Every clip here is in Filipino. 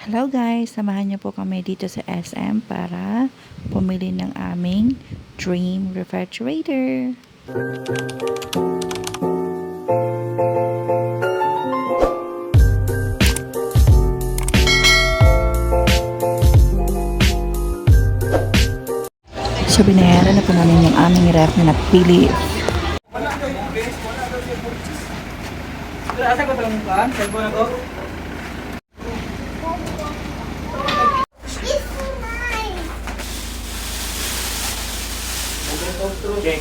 Hello guys, samahan niyo po kami dito sa SM para pumili ng aming dream refrigerator. So binayaran na po namin yung aming ref na napili. Asa ko tong kan? Cellphone ako. Check.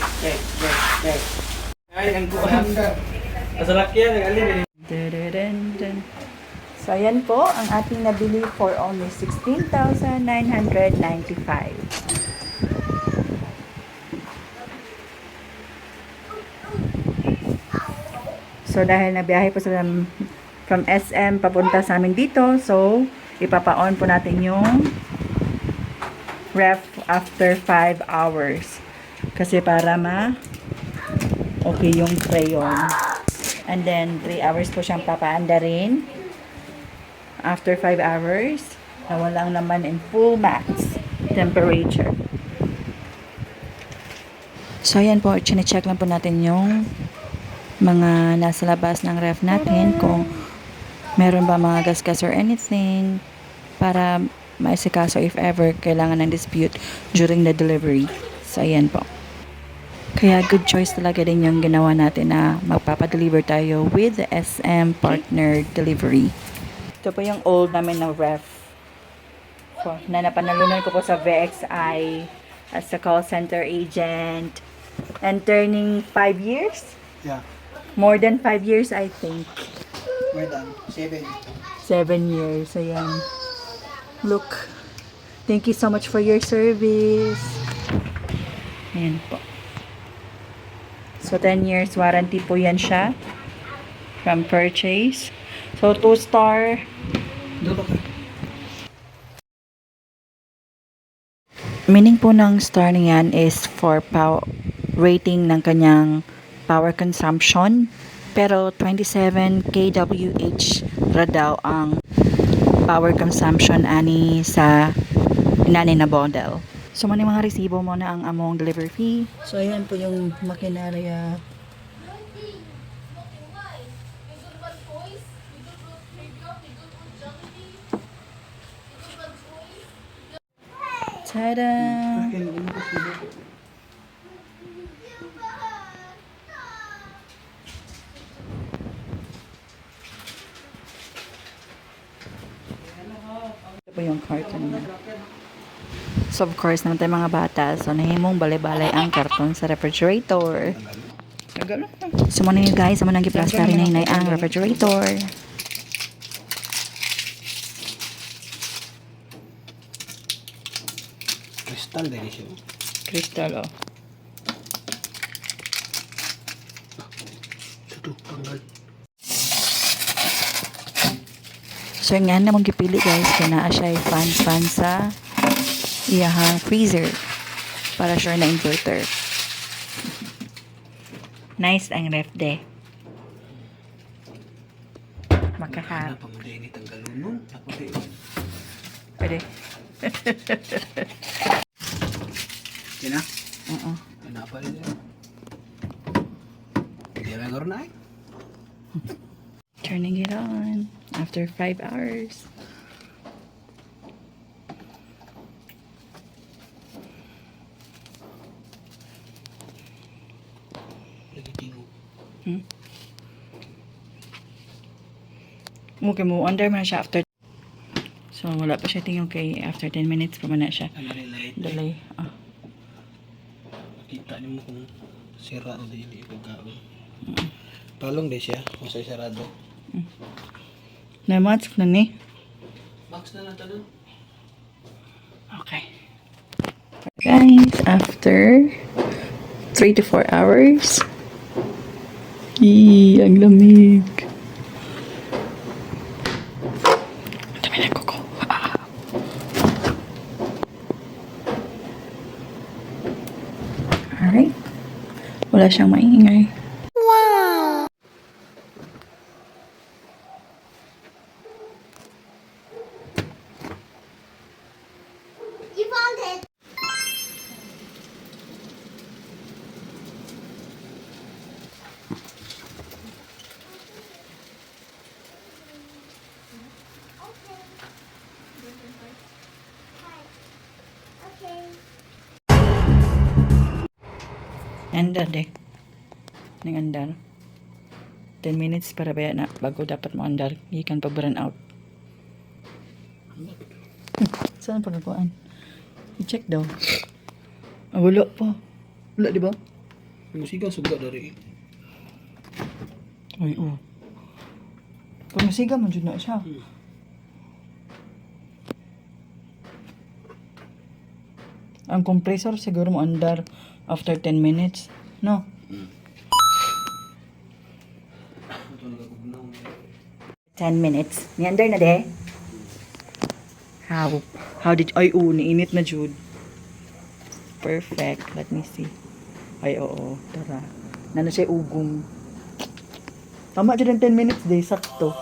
Ay, ang kuhan. Asa lakyan ang alin din. Dun. So ayan po ang ating nabili for only 16,995. So dahil nabiyahe po sila from SM papunta sa amin dito, so ipapa-on po natin yung ref after 5 hours. Kasi para okay yung crayon. And then 3 hours po siyang papaanda rin. After 5 hours, nawalang naman in full max temperature. So ayan po, chine-check lang po natin yung mga nasa labas ng ref natin kung meron ba mga gasgas or anything para maisikaso if ever kailangan ng dispute during the delivery. So ayan po. Kaya good choice talaga din yung ginawa natin na magpapadeliver tayo with the SM partner delivery. Ito po yung old namin na ref. So, na napanalunan ko po sa VXI as a call center agent and turning 5 years. Yeah. More than 5 years, I think. More than 7. 7 years. Ayan. Look. Thank you so much for your service. Ayan po. So, 10 years warranty po yan siya. From purchase. So, 2-star. Dulo ka. Meaning po ng star niyan is for rating ng kanyang power consumption. Pero 27 kWh ra daw ang power consumption ani sa inani na model. So man mga resibo mo na ang among delivery fee. So ayan po yung makinarya. Tada! Ito po yung carton niya. So of course naman tayo mga bata, so nahimong balay-balay ang karton sa refrigerator. So muna yun guys, muna giplasta rin na hinay ang refrigerator. Kristal din siya. Crystal oh. Tutu, tanggal. So nga namang gipili guys, kaya naa siya fan sa iyahang freezer para sure na inverter. Nice ang ref de. Makahap. Ano pa mo din itanggal mo? Ako din. Pwede. Yan na? Oo. Yan na pa rin yan. Hindi na garo na eh. Turning it on after 5 hours. Lagi tingog. Okay mo, under man siya after. So, wala pa siya tingin kay after 10 minutes pa man na siya. Ano rin light? Delay. Ah. Makita niyo mo kung sira o hindi pagkaon. Palong din siya kung sa'y sarado. Namatch na ni. Box na lang tanong. Okay. Guys, after 3 to 4 hours. Ang lamig. Dami na kuko. Alright. Wala siyang maingay. Andar deh. Nang andar. 10 minutes para ba na bago dapat mo andar. Ikan pag burn out. Saan pa nakuhaan? I-check daw. Ah, wala pa. Wala, di ba? Yung sigaw suga dari. Ay, oh. Pag nasiga man dyan na siya. Ang compressor siguro mo andar after 10 minutes. No? Ito nagagugnaw. 10 minutes. Ni-under na de? How? How did... Ay, niinit na, Jude. Perfect. Let me see. Ay, oo. Tara. Nano siya ugong. Tama dyan ang 10 minutes, day. Sakto.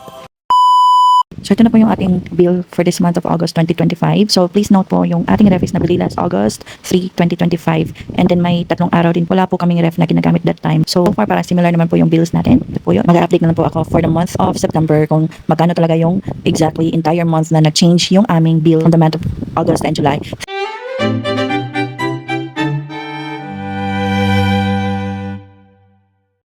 So, ito na po yung ating bill for this month of August 2025. So, please note po yung ating ref is nabili last August 3, 2025. And then, may 3 araw din. Wala po kaming ref na ginagamit that time. So far, parang similar naman po yung bills natin. Ito po yun. Mag-update na lang po ako for the month of September kung magkano talaga yung exactly entire month na nag-change yung aming bill from the month of August and July.